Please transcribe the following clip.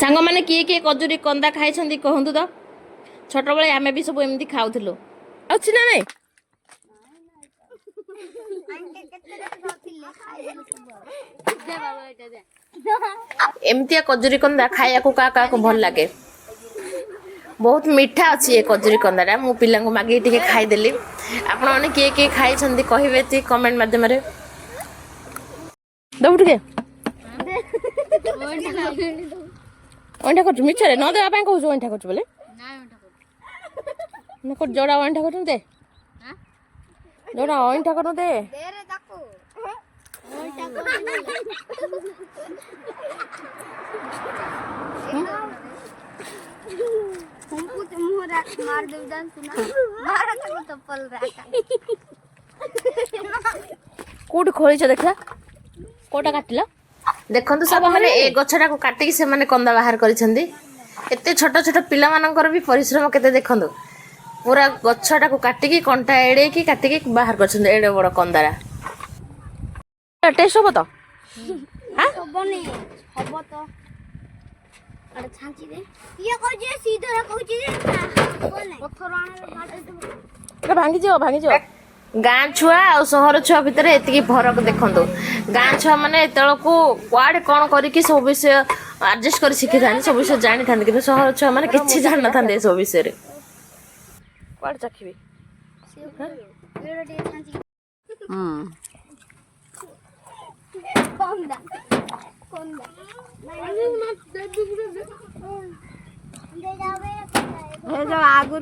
सांग मैंने किए कजूरी कंदा खाई कहतु तो छोट बड़े आम भी सब एमती खाऊलु अच्छी ना नहीं एमती कजूरी कंदा खाया को का भल लगे बहुत मीठा अच्छी ये कजूरी कंदा मु पिला मागे टे खाईदेली आपण मैंने किए खाई कहे कमेंट मध्यम दबु टे अंठा कर मिछरे न देवा कहूँ अंठा कर बोले जोड़ा अंठा कर दे जोड़ा अंठा कर दे कौट खोली देखा कोटा काटिल देखो सब मैंने ए गछटा को काटिकी से माने कंदा बाहर करिसेंदी एते छोट छोट पिला मानकर भी परिश्रम केते देखंदु पूरा गछटा को काटिकी कंटा एडे की काटिकी बाहर करछंदी एडे बड़ कंदारा टेस्ट हो तो हां सबने हबो तो अरे छांची दे ये कहू जे सीधा कहू जे पत्थर आने भांगी जो गाँ छुआ और सहर छुआ भितर एति फरक देखो गाँ छुआ मैंने को कुआडे कौन करके सब विषय एडजस्ट कर शिखी था सब विषय जानी था कि सहर छुआ मैंने किसी जान ना था सब विषय कुआडे चाखी आगुरु